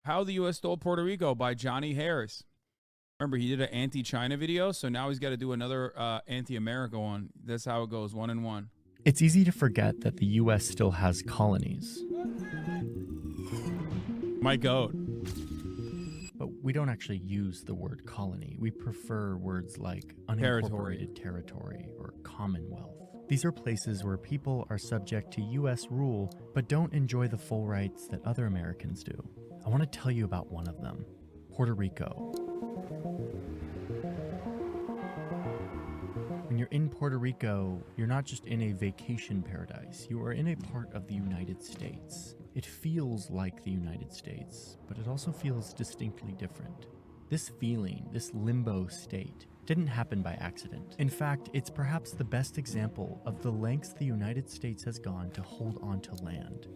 How the U.S. Stole Puerto Rico by Johnny Harris. Remember, he did an anti-China video, so now he's got to do another anti-America one. That's how it goes, 1 and 1. It's easy to forget that the U.S. still has colonies. My goat. But we don't actually use the word colony. We prefer words like unincorporated territory or commonwealth. These are places where people are subject to U.S. rule, but don't enjoy the full rights that other Americans do. I want to tell you about one of them, Puerto Rico. When you're in Puerto Rico, you're not just in a vacation paradise, you are in a part of the United States. It feels like the United States, but it also feels distinctly different. This feeling, this limbo state, didn't happen by accident. In fact, it's perhaps the best example of the lengths the United States has gone to hold on to land.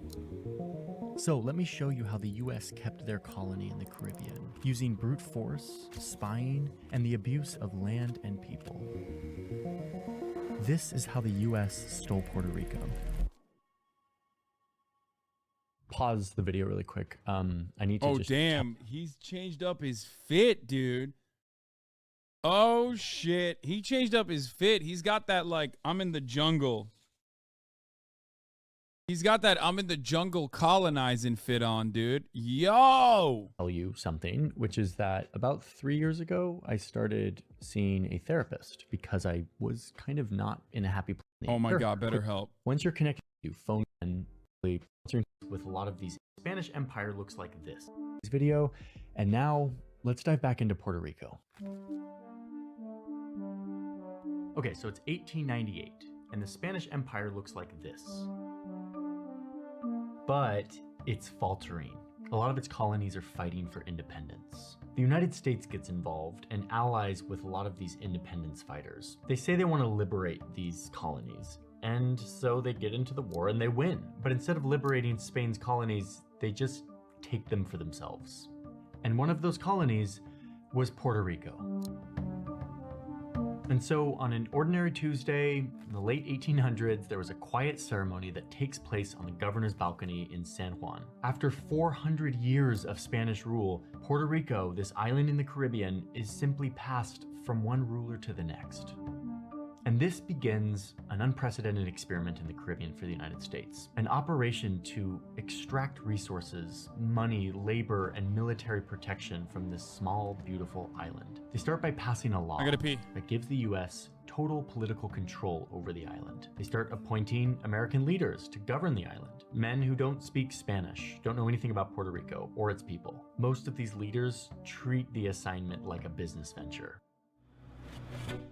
So let me show you how the US kept their colony in the Caribbean, using brute force, spying, and the abuse of land and people. This is how the US stole Puerto Rico. Pause the video really quick. I need to just... Oh, damn. He's changed up his fit, dude. Oh, shit. He changed up his fit. He's got that, like, I'm in the jungle. He's got that I'm in the jungle colonizing fit on, dude. Yo! Tell you something, which is that about 3 years ago, I started seeing a therapist because I was kind of not in a happy place. Oh my God, better help. Once you're connected to phone and with a lot of these, Spanish Empire looks like this video. And now let's dive back into Puerto Rico. Okay, so it's 1898 and the Spanish Empire looks like this. But it's faltering. A lot of its colonies are fighting for independence. The United States gets involved and allies with a lot of these independence fighters. They say they want to liberate these colonies, and so they get into the war and they win. But instead of liberating Spain's colonies, they just take them for themselves. And one of those colonies was Puerto Rico. And so on an ordinary Tuesday in the late 1800s, there was a quiet ceremony that takes place on the governor's balcony in San Juan. After 400 years of Spanish rule, Puerto Rico, this island in the Caribbean, is simply passed from one ruler to the next. And this begins an unprecedented experiment in the Caribbean for the United States, an operation to extract resources, money, labor, and military protection from this small, beautiful island. They start by passing a law that gives the US total political control over the island. They start appointing American leaders to govern the island, men who don't speak Spanish, don't know anything about Puerto Rico or its people. Most of these leaders treat the assignment like a business venture.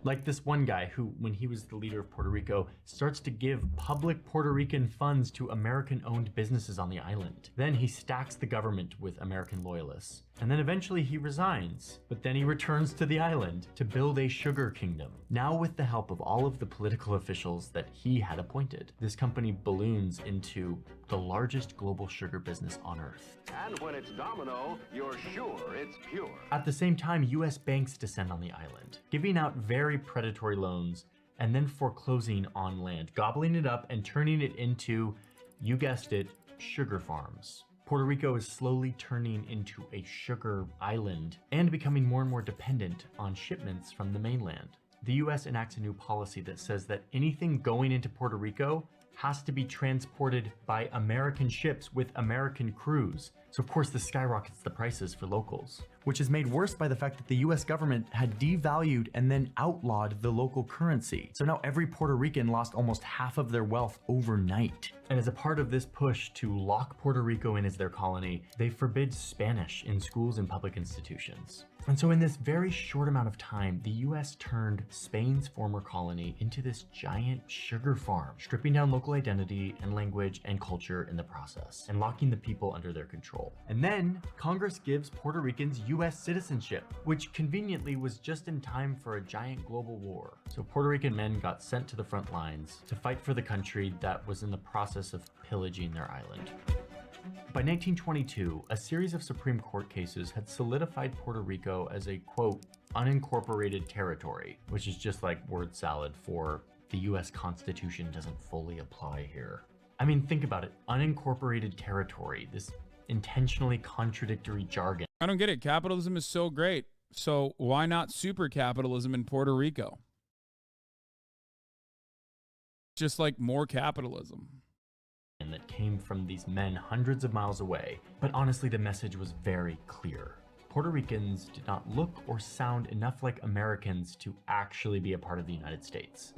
Like this one guy who, when he was the leader of Puerto Rico, starts to give public Puerto Rican funds to American-owned businesses on the island. Then he stacks the government with American loyalists. And then eventually he resigns, but then he returns to the island to build a sugar kingdom. Now with the help of all of the political officials that he had appointed, this company balloons into the largest global sugar business on earth. And when it's domino, you're sure it's pure. At the same time, US banks descend on the island, giving out very predatory loans and then foreclosing on land, gobbling it up and turning it into, you guessed it, sugar farms. Puerto Rico is slowly turning into a sugar island and becoming more and more dependent on shipments from the mainland. The US enacts a new policy that says that anything going into Puerto Rico has to be transported by American ships with American crews. So of course this skyrockets the prices for locals, which is made worse by the fact that the US government had devalued and then outlawed the local currency. So now every Puerto Rican lost almost half of their wealth overnight. And as a part of this push to lock Puerto Rico in as their colony, they forbid Spanish in schools and public institutions. And so in this very short amount of time, the US turned Spain's former colony into this giant sugar farm, stripping down local identity and language and culture in the process, and locking the people under their control. And then Congress gives Puerto Ricans US citizenship, which conveniently was just in time for a giant global war. So Puerto Rican men got sent to the front lines to fight for the country that was in the process of pillaging their island. By 1922, a series of Supreme Court cases had solidified Puerto Rico as a, quote, unincorporated territory, which is just like word salad for the US Constitution doesn't fully apply here. I mean, think about it, unincorporated territory, this intentionally contradictory jargon. I don't get it. Capitalism is so great. So why not super capitalism in Puerto Rico? Just like more capitalism. And that came from these men hundreds of miles away. But honestly, the message was very clear. Puerto Ricans did not look or sound enough like Americans to actually be a part of the United States.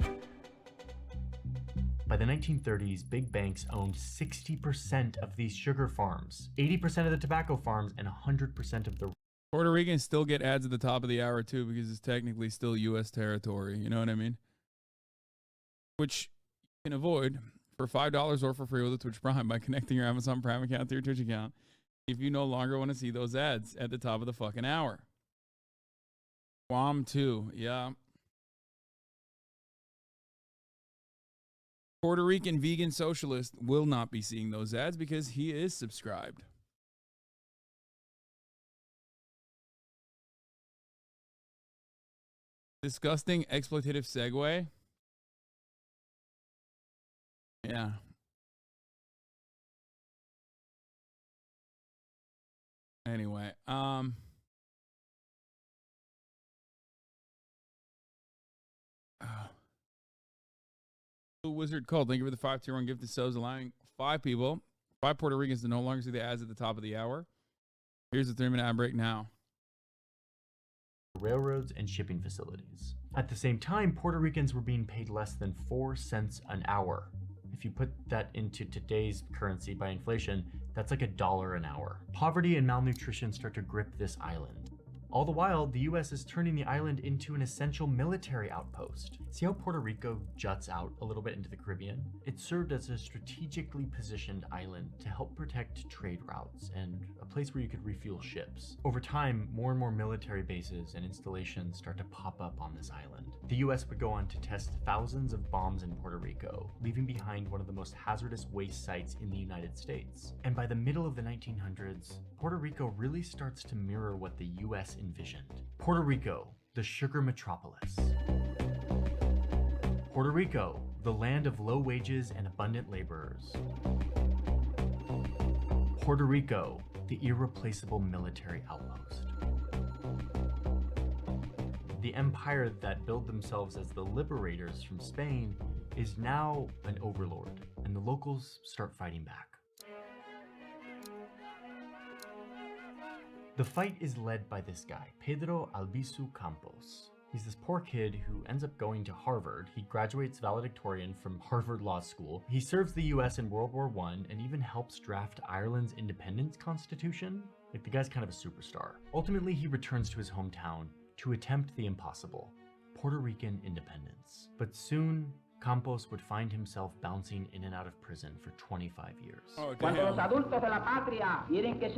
By the 1930s, big banks owned 60% of these sugar farms, 80% of the tobacco farms, and 100% of the... Puerto Ricans still get ads at the top of the hour too because it's technically still U.S. territory. You know what I mean? Which you can avoid for $5 or for free with a Twitch Prime by connecting your Amazon Prime account to your Twitch account if you no longer want to see those ads at the top of the fucking hour. Guam too, yeah. Puerto Rican vegan socialist will not be seeing those ads because he is subscribed. Disgusting exploitative segue. Yeah. Anyway, Wizard Cult, thank you for the 5-tier-1 gift to subs, allowing 5 Puerto Ricans to no longer see the ads at the top of the hour. Here's the 3-minute ad break now. Railroads and shipping facilities. At the same time, Puerto Ricans were being paid less than 4 cents an hour. If you put that into today's currency by inflation, that's like $1 an hour. Poverty and malnutrition start to grip this island. All the while, the US is turning the island into an essential military outpost. See how Puerto Rico juts out a little bit into the Caribbean? It served as a strategically positioned island to help protect trade routes and a place where you could refuel ships. Over time, more and more military bases and installations start to pop up on this island. The US would go on to test thousands of bombs in Puerto Rico, leaving behind one of the most hazardous waste sites in the United States. And by the middle of the 1900s, Puerto Rico really starts to mirror what the US envisioned. Puerto Rico, the sugar metropolis. Puerto Rico, the land of low wages and abundant laborers. Puerto Rico, the irreplaceable military outpost. The empire that billed themselves as the liberators from Spain is now an overlord, and the locals start fighting back. The fight is led by this guy, Pedro Albizu Campos. He's this poor kid who ends up going to Harvard. He graduates valedictorian from Harvard Law School. He serves the US in World War I and even helps draft Ireland's independence constitution. Like, the guy's kind of a superstar. Ultimately, he returns to his hometown to attempt the impossible, Puerto Rican independence. But soon, Campos would find himself bouncing in and out of prison for 25 years. Cuando los adultos de la patria tienen que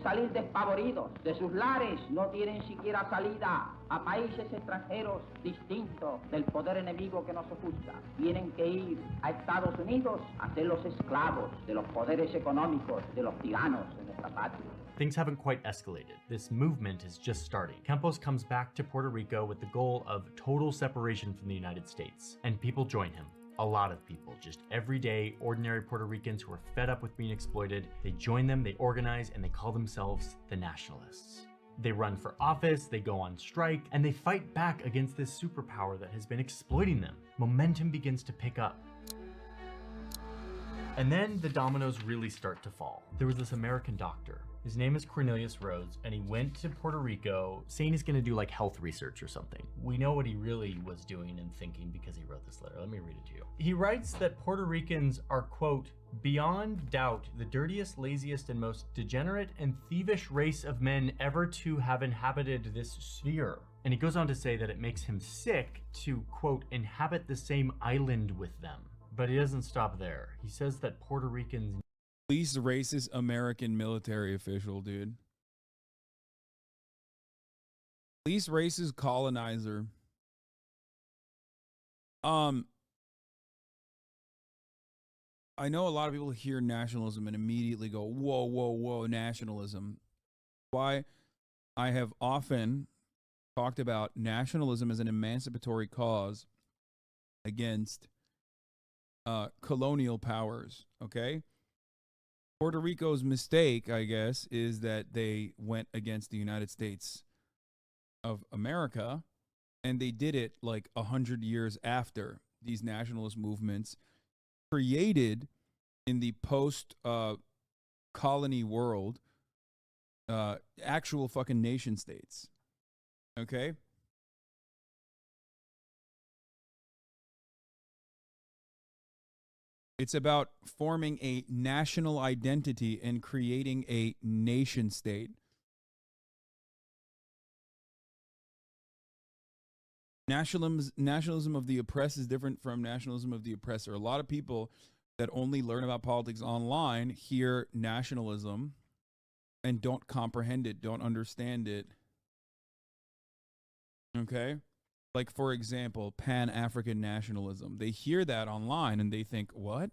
salir despavoridos de sus lares, no tienen siquiera salida a países extranjeros distintos del poder enemigo que nos oculta. Tienen que ir a Estados Unidos a ser los esclavos de los poderes económicos de los tiranos de nuestra patria. Things haven't quite escalated. This movement is just starting. Campos comes back to Puerto Rico with the goal of total separation from the United States, and people join him. A lot of people, just everyday, ordinary Puerto Ricans who are fed up with being exploited. They join them, they organize, and they call themselves the Nationalists. They run for office, they go on strike, and they fight back against this superpower that has been exploiting them. Momentum begins to pick up. And then the dominoes really start to fall. There was this American doctor. His name is Cornelius Rhodes, and he went to Puerto Rico saying he's gonna do like health research or something. We know what he really was doing and thinking because he wrote this letter. Let me read it to you. He writes that Puerto Ricans are, quote, beyond doubt the dirtiest, laziest, and most degenerate and thievish race of men ever to have inhabited this sphere. And he goes on to say that it makes him sick to, quote, inhabit the same island with them. But he doesn't stop there. He says that Puerto Ricans... Least racist American military official, dude. Least racist colonizer. I know a lot of people hear nationalism and immediately go, whoa, whoa, whoa, nationalism. Why I have often talked about nationalism as an emancipatory cause against colonial powers, okay? Puerto Rico's mistake, I guess, is that they went against the United States of America, and they did it like 100 years after these nationalist movements created in the post colony world actual fucking nation states. Okay? It's about forming a national identity and creating a nation state. Nationalism of the oppressed is different from nationalism of the oppressor. A lot of people that only learn about politics online hear nationalism and don't comprehend it, don't understand it. Okay? Like, for example, Pan-African nationalism. They hear that online and they think, what?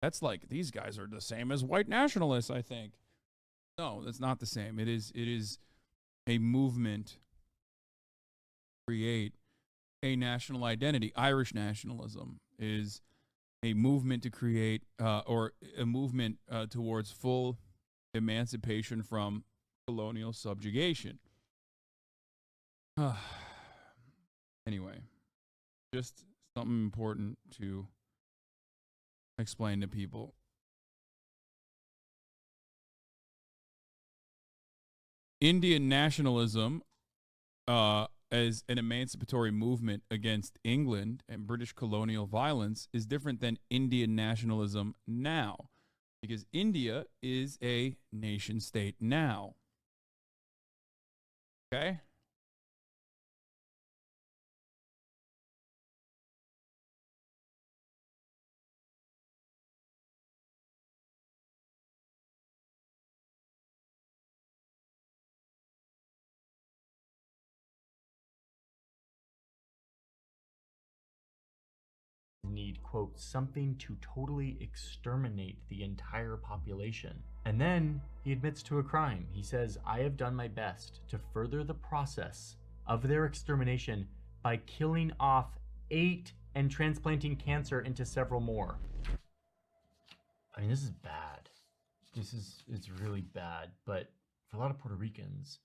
That's like, these guys are the same as white nationalists, I think. No, that's not the same. It is a movement to create a national identity. Irish nationalism is a movement to create, or a movement towards full emancipation from colonial subjugation. Anyway, just something important to explain to people. Indian nationalism, as an emancipatory movement against England and British colonial violence, is different than Indian nationalism now, because India is a nation state now. Okay? Need, quote, something to totally exterminate the entire population. And then he admits to a crime. He says, I have done my best to further the process of their extermination by killing off 8 and transplanting cancer into several more. I mean, this is bad. It's really bad. But for a lot of Puerto Ricans,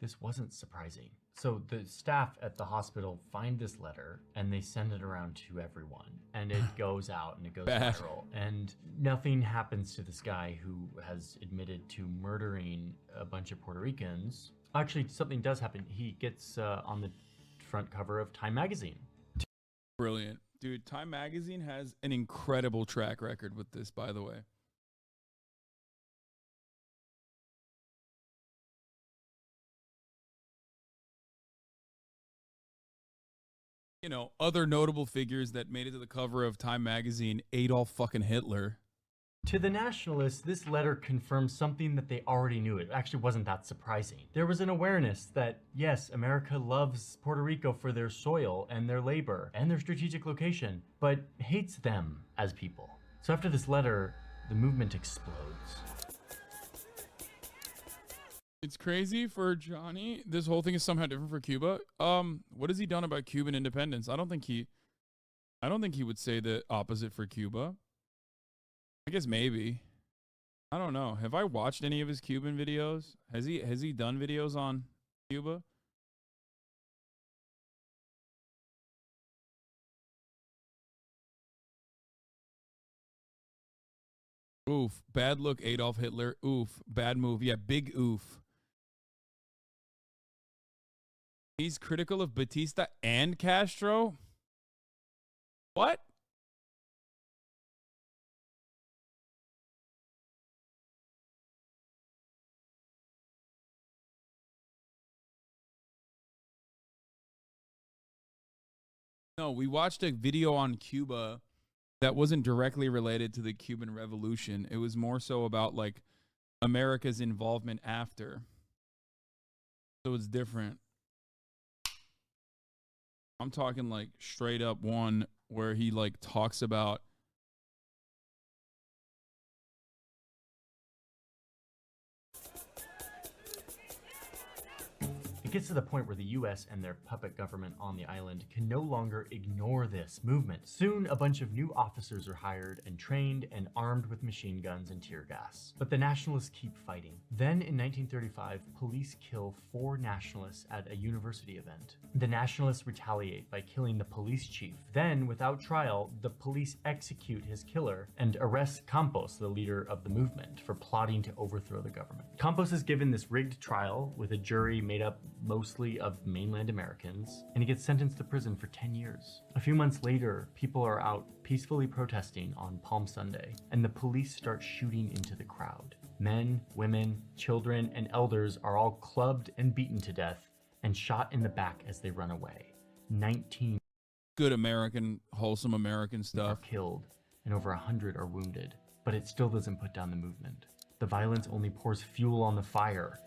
this wasn't surprising. So the staff at the hospital find this letter and they send it around to everyone, and it goes out and it goes viral, and nothing happens to this guy who has admitted to murdering a bunch of Puerto Ricans. Actually, something does happen. He gets on the front cover of Time magazine. Brilliant. Dude, Time magazine has an incredible track record with this, by the way. You know, other notable figures that made it to the cover of Time magazine: Adolf fucking Hitler. To the nationalists, this letter confirms something that they already knew. It actually wasn't that surprising. There was an awareness that, yes, America loves Puerto Rico for their soil and their labor and their strategic location, but hates them as people. So after this letter, the movement explodes. It's crazy for Johnny. This whole thing is somehow different for Cuba. What has he done about Cuban independence? I don't think he would say the opposite for Cuba. I guess maybe. I don't know. Have I watched any of his Cuban videos? Has he done videos on Cuba? Oof. Bad look, Adolf Hitler. Oof. Bad move. Yeah, big oof. He's critical of Batista and Castro? What? No, we watched a video on Cuba that wasn't directly related to the Cuban Revolution. It was more so about like America's involvement after. So it's different. I'm talking like straight up one where he like talks about gets to the point where the US and their puppet government on the island can no longer ignore this movement. Soon, a bunch of new officers are hired and trained and armed with machine guns and tear gas. But the nationalists keep fighting. Then in 1935, police kill 4 nationalists at a university event. The nationalists retaliate by killing the police chief. Then, without trial, the police execute his killer and arrest Campos, the leader of the movement, for plotting to overthrow the government. Campos is given this rigged trial with a jury made up mostly of mainland Americans, and he gets sentenced to prison for 10 years. A few months later, people are out peacefully protesting on Palm Sunday, and the police start shooting into the crowd. Men, women, children, and elders are all clubbed and beaten to death and shot in the back as they run away. 19 Good American, wholesome American are stuff. killed, and over 100 are wounded. But it still doesn't put down the movement. The violence only pours fuel on the fire.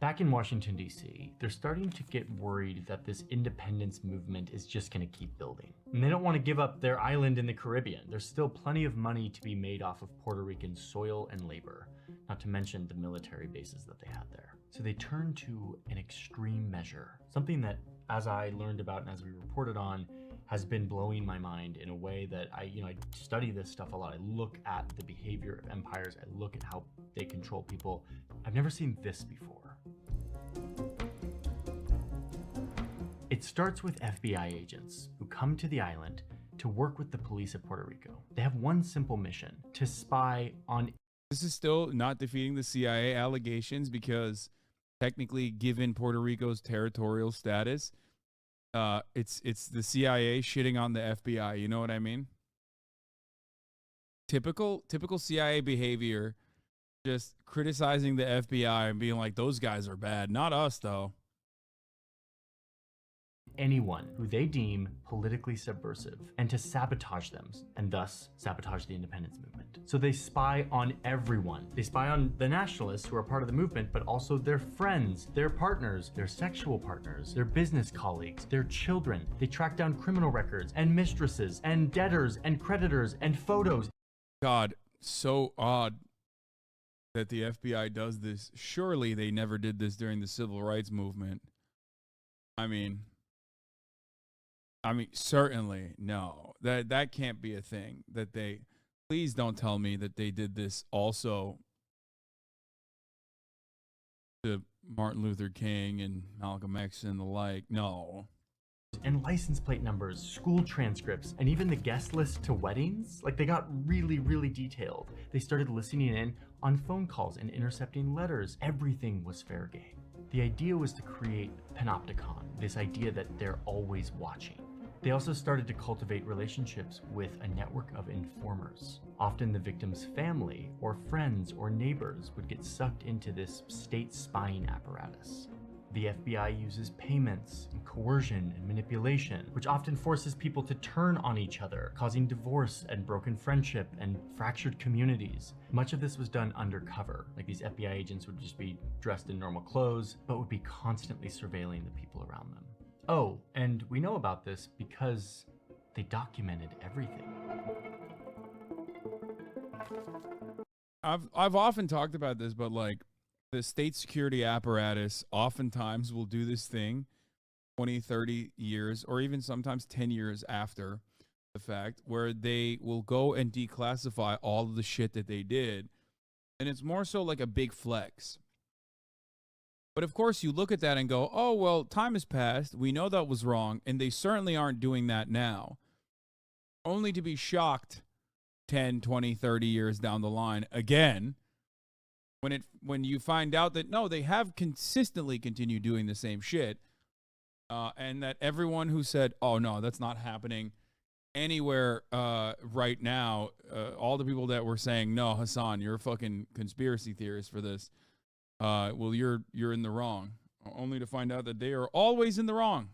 Back in Washington, D.C., they're starting to get worried that this independence movement is just going to keep building. And they don't want to give up their island in the Caribbean. There's still plenty of money to be made off of Puerto Rican soil and labor, not to mention the military bases that they had there. So they turn to an extreme measure, something that, as I learned about and as we reported on, has been blowing my mind in a way that I study this stuff a lot. I look at the behavior of empires. I look at how they control people. I've never seen this before. It starts with FBI agents who come to the island to work with the police of Puerto Rico. They have one simple mission: to spy on... This is still not defeating the CIA allegations because technically, given Puerto Rico's territorial status, it's the CIA shitting on the FBI. You know what I mean? Typical CIA behavior, just criticizing the FBI and being like, those guys are bad. Not us, though. Anyone who they deem politically subversive, and to sabotage them, and thus sabotage the independence movement. So they spy on everyone. They spy on the nationalists who are part of the movement, but also their friends, their partners, their sexual partners, their business colleagues, their children. They track down criminal records and mistresses and debtors and creditors and photos. God, so odd that the FBI does this. Surely they never did this during the civil rights movement. I mean, certainly no. That can't be a thing. That they, please don't tell me that they did this also to Martin Luther King and Malcolm X and the like. No. And license plate numbers, school transcripts, and even the guest list to weddings. Like, they got really, really detailed. They started listening in on phone calls and intercepting letters. Everything was fair game. The idea was to create panopticon, this idea that they're always watching. They also started to cultivate relationships with a network of informers. Often the victim's family or friends or neighbors would get sucked into this state spying apparatus. The FBI uses payments and coercion and manipulation, which often forces people to turn on each other, causing divorce and broken friendship and fractured communities. Much of this was done undercover. Like, these FBI agents would just be dressed in normal clothes, but would be constantly surveilling the people around them. Oh, and we know about this because they documented everything. I've often talked about this, but like, the state security apparatus oftentimes will do this thing 20, 30 years, or even sometimes 10 years after the fact, where they will go and declassify all of the shit that they did. And it's more so like a big flex. But of course, you look at that and go, oh, well, time has passed. We know that was wrong. And they certainly aren't doing that now. Only to be shocked 10, 20, 30 years down the line again, when you find out that, no, they have consistently continued doing the same shit. And that everyone who said, oh, no, that's not happening anywhere right now, all the people that were saying, no, Hasan, you're a fucking conspiracy theorist for this. Well, you're in the wrong, only to find out that they are always in the wrong.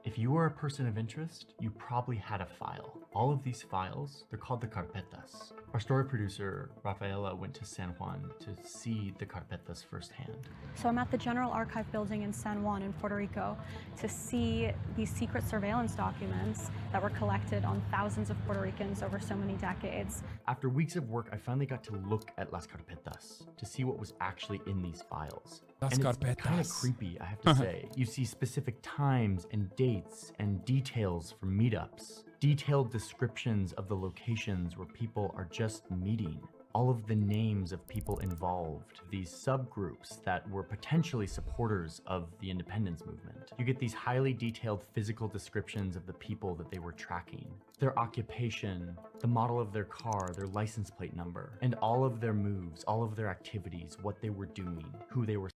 If you were a person of interest, you probably had a file. All of these files, they're called the carpetas. Our story producer, Rafaela, went to San Juan to see the carpetas firsthand. So I'm at the General Archive building in San Juan in Puerto Rico to see these secret surveillance documents that were collected on thousands of Puerto Ricans over so many decades. After weeks of work, I finally got to look at las carpetas to see what was actually in these files. Las and carpetas. It's kind of creepy, I have to say. You see specific times and dates and details from meetups, detailed descriptions of the locations where people are just meeting, all of the names of people involved, these subgroups that were potentially supporters of the independence movement. You get these highly detailed physical descriptions of the people that they were tracking, their occupation, the model of their car, their license plate number, and all of their moves, all of their activities, what they were doing, who they were.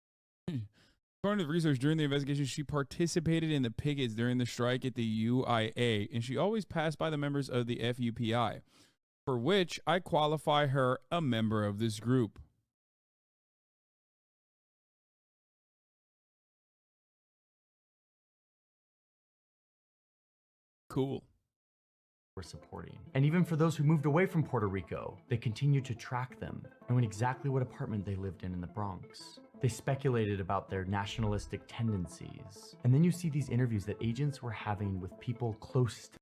According to the research, during the investigation, she participated in the pickets during the strike at the UIA, and she always passed by the members of the FUPI, for which I qualify her a member of this group. Cool. Were supporting. And even for those who moved away from Puerto Rico, they continued to track them, knowing exactly what apartment they lived in the Bronx. They speculated about their nationalistic tendencies. And then you see these interviews that agents were having with people close to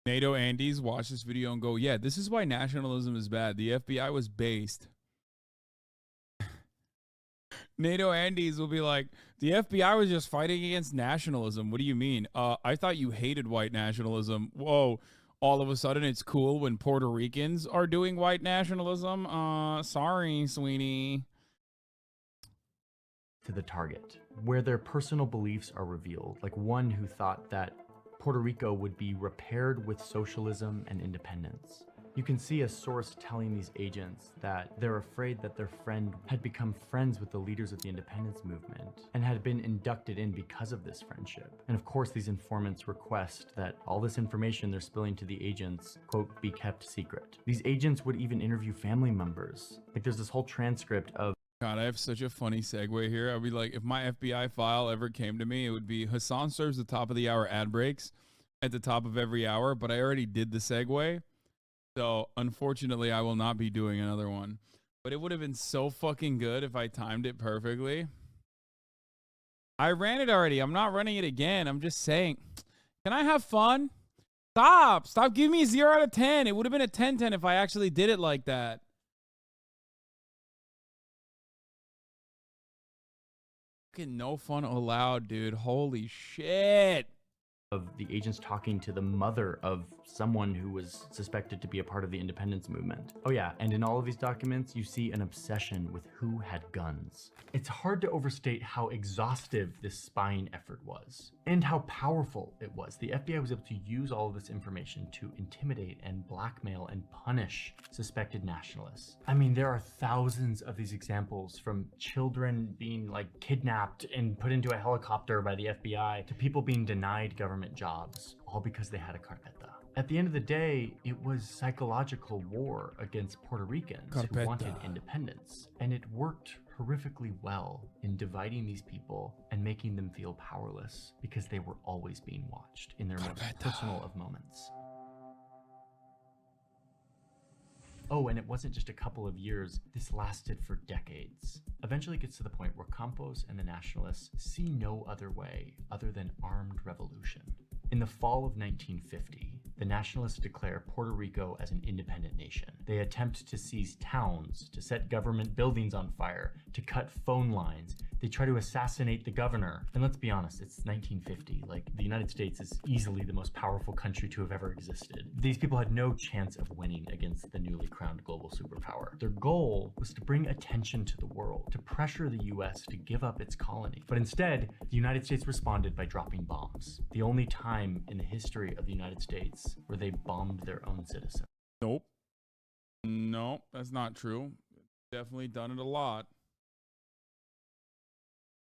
NATO Andes watch this video and go, yeah, this is why nationalism is bad. The FBI was based. NATO Andes will be like, the FBI was just fighting against nationalism. What do you mean? I thought you hated white nationalism. Whoa. All of a sudden it's cool when Puerto Ricans are doing white nationalism. Sorry, sweetie. to the target, where their personal beliefs are revealed, like one who thought that Puerto Rico would be repaired with socialism and independence. You can see a source telling these agents that they're afraid that their friend had become friends with the leaders of the independence movement and had been inducted in because of this friendship. And of course, these informants request that all this information they're spilling to the agents, quote, be kept secret. These agents would even interview family members. Like there's this whole transcript of God, I have such a funny segue here. I'd be like, if my FBI file ever came to me, it would be Hasan serves the top of the hour ad breaks at the top of every hour, but I already did the segue. So unfortunately, I will not be doing another one. But it would have been so fucking good if I timed it perfectly. I ran it already. I'm not running it again. I'm just saying, can I have fun? Stop giving me 0 out of 10. It would have been a 10-10 if I actually did it like that. No fun allowed, dude. Holy shit. Of the agents talking to the mother of someone who was suspected to be a part of the independence movement. Oh yeah, and in all of these documents, you see an obsession with who had guns. It's hard to overstate how exhaustive this spying effort was, and how powerful it was. The FBI was able to use all of this information to intimidate and blackmail and punish suspected nationalists. I mean, there are thousands of these examples, from children being like kidnapped and put into a helicopter by the FBI to people being denied government jobs, all because they had a carpeta. At the end of the day, it was psychological war against Puerto Ricans who wanted independence, and it worked horrifically well in dividing these people and making them feel powerless because they were always being watched in their most personal of moments. Oh, and it wasn't just a couple of years, this lasted for decades. Eventually it gets to the point where Campos and the nationalists see no other way other than armed revolution. In the fall of 1950, the nationalists declare Puerto Rico as an independent nation. They attempt to seize towns, to set government buildings on fire, to cut phone lines. They try to assassinate the governor. And let's be honest, it's 1950. Like, the United States is easily the most powerful country to have ever existed. These people had no chance of winning against the newly crowned global superpower. Their goal was to bring attention to the world, to pressure the US to give up its colony. But instead, the United States responded by dropping bombs. The only time in the history of the United States where they bombed their own citizens. Nope. Nope, that's not true. Definitely done it a lot.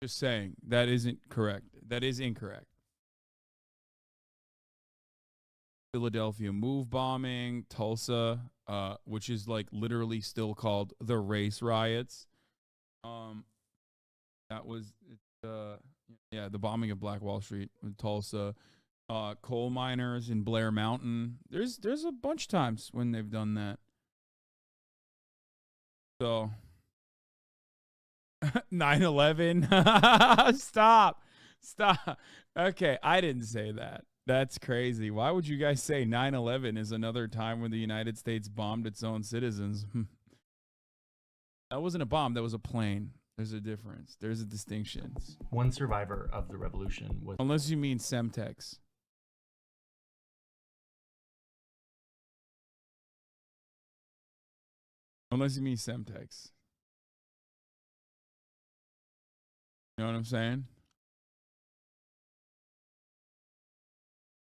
Just saying, that isn't correct. That is incorrect. Philadelphia move bombing, Tulsa, which is like literally still called the race riots. That was the bombing of Black Wall Street in Tulsa. coal miners in Blair Mountain. There's a bunch of times when they've done that. So 9/11. Stop. Okay, I didn't say that. That's crazy. Why would you guys say 9/11 is another time when the United States bombed its own citizens? That wasn't a bomb. That was a plane. There's a difference. There's a distinction. One survivor of the revolution was... Unless you mean Semtex. Unless you mean Semtex. You know what I'm saying?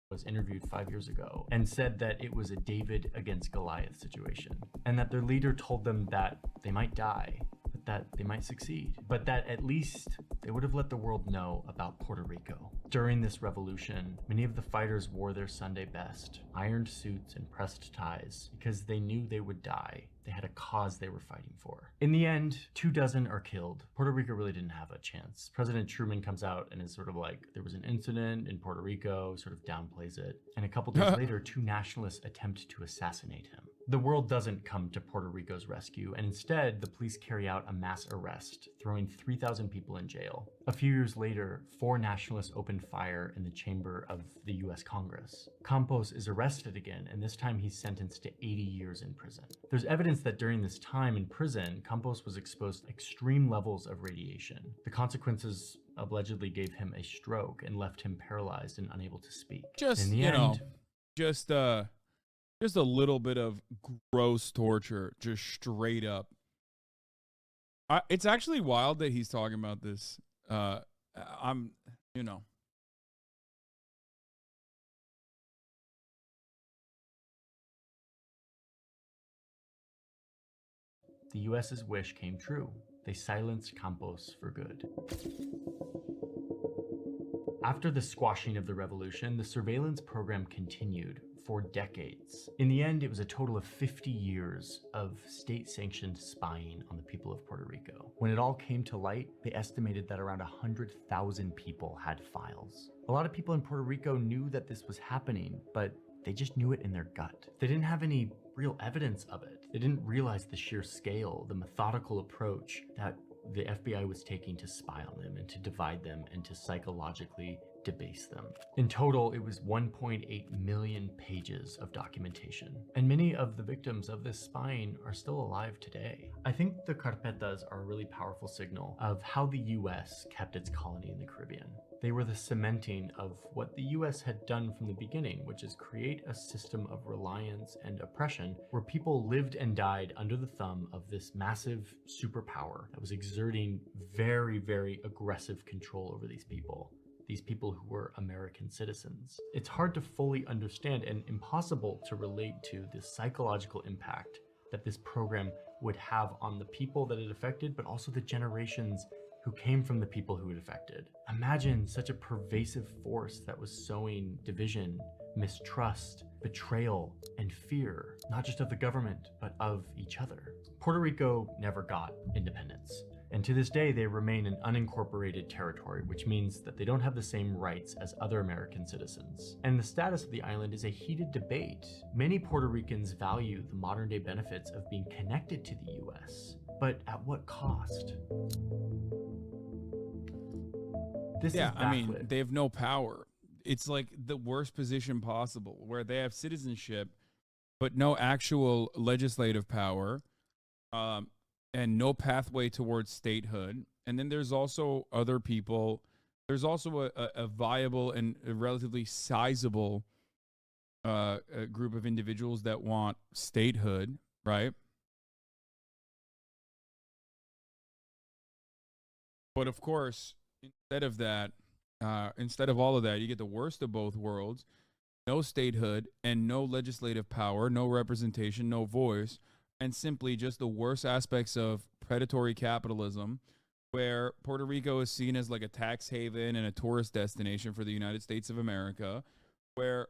Was interviewed 5 years ago and said that it was a David against Goliath situation, and that their leader told them that they might die, but that they might succeed, but that at least they would have let the world know about Puerto Rico. During this revolution, many of the fighters wore their Sunday best, ironed suits and pressed ties, because they knew they would die. They had a cause they were fighting for. In the end, 24 are killed. Puerto Rico really didn't have a chance. President Truman comes out and is sort of like, there was an incident in Puerto Rico, sort of downplays it. And a couple days later, 2 nationalists attempt to assassinate him. The world doesn't come to Puerto Rico's rescue, and instead, the police carry out a mass arrest, throwing 3,000 people in jail. A few years later, 4 nationalists opened fire in the chamber of the US Congress. Campos is arrested again, and this time he's sentenced to 80 years in prison. There's evidence that during this time in prison, Campos was exposed to extreme levels of radiation. The consequences allegedly gave him a stroke and left him paralyzed and unable to speak. Just, in the you end, know, just a little bit of gross torture, just straight up. It's actually wild that he's talking about this. I'm, you know. the US's wish came true. They silenced Campos for good. After the squashing of the revolution, the surveillance program continued for decades. In the end, it was a total of 50 years of state-sanctioned spying on the people of Puerto Rico. When it all came to light, they estimated that around 100,000 people had files. A lot of people in Puerto Rico knew that this was happening, but they just knew it in their gut. They didn't have any real evidence of it. They didn't realize the sheer scale, the methodical approach that the FBI was taking to spy on them and to divide them and to psychologically debase them. In total, it was 1.8 million pages of documentation. And many of the victims of this spying are still alive today. I think the carpetas are a really powerful signal of how the US kept its colony in the Caribbean. They were the cementing of what the US had done from the beginning, which is create a system of reliance and oppression where people lived and died under the thumb of this massive superpower that was exerting very, very aggressive control over these people who were American citizens. It's hard to fully understand and impossible to relate to the psychological impact that this program would have on the people that it affected, but also the generations who came from the people who it affected. Imagine such a pervasive force that was sowing division, mistrust, betrayal, and fear, not just of the government, but of each other. Puerto Rico never got independence. And to this day, they remain an unincorporated territory, which means that they don't have the same rights as other American citizens. And the status of the island is a heated debate. Many Puerto Ricans value the modern-day benefits of being connected to the US, but at what cost? I mean, they have no power. It's like the worst position possible, where they have citizenship, but no actual legislative power. And no pathway towards statehood. And then there's also other people. There's also a viable and a relatively sizable a group of individuals that want statehood, right? But of course, instead of that, instead of all of that, you get the worst of both worlds. No statehood and no legislative power, no representation, no voice. And simply just the worst aspects of predatory capitalism, where Puerto Rico is seen as like a tax haven and a tourist destination for the United States of America, where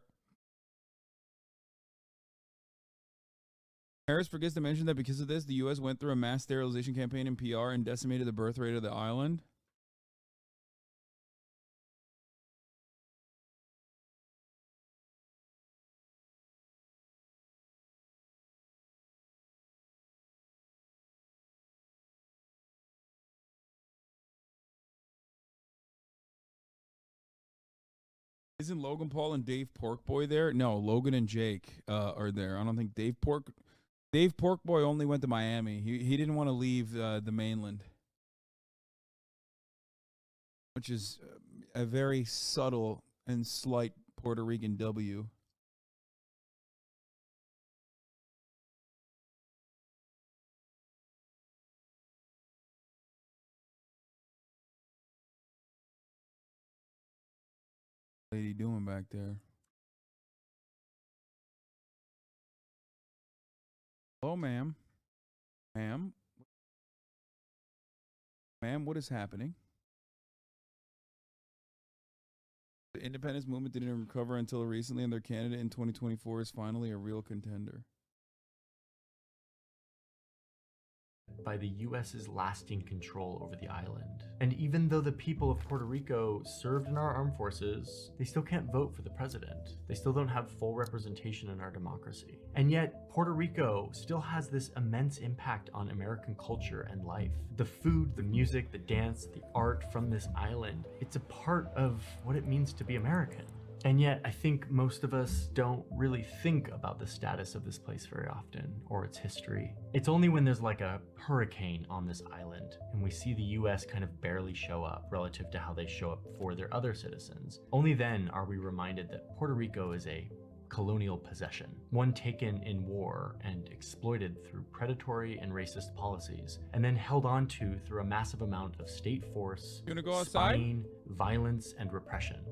Harris forgets to mention that because of this, the U.S. went through a mass sterilization campaign in PR and decimated the birth rate of the island. Isn't Logan Paul and Dave Porkboy there? No, Logan and Jake are there. I don't think Dave Porkboy only went to Miami. He didn't want to leave the mainland, which is a very subtle and slight Puerto Rican W. Lady doing back there? Hello, ma'am. Ma'am, what is happening? The independence movement didn't recover until recently, and their candidate in 2024 is finally a real contender. By the US's lasting control over the island. And even though the people of Puerto Rico served in our armed forces, they still can't vote for the president. They still don't have full representation in our democracy. And yet, Puerto Rico still has this immense impact on American culture and life. The food, the music, the dance, the art from this island, it's a part of what it means to be American. And yet, I think most of us don't really think about the status of this place very often, or its history. It's only when there's like a hurricane on this island, and we see the US kind of barely show up relative to how they show up for their other citizens. Only then are we reminded that Puerto Rico is a colonial possession, one taken in war and exploited through predatory and racist policies, and then held on to through a massive amount of state force, spying, violence, and repression.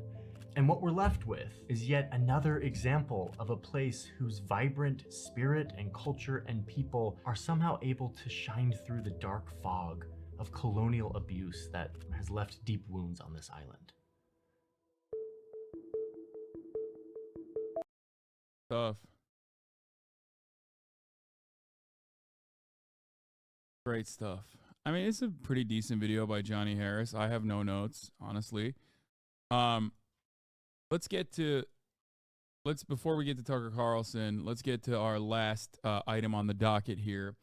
And what we're left with is yet another example of a place whose vibrant spirit and culture and people are somehow able to shine through the dark fog of colonial abuse that has left deep wounds on this island. Tough. Great stuff. I mean, it's a pretty decent video by Johnny Harris. I have no notes, honestly. Before we get to Tucker Carlson, let's get to our last item on the docket here.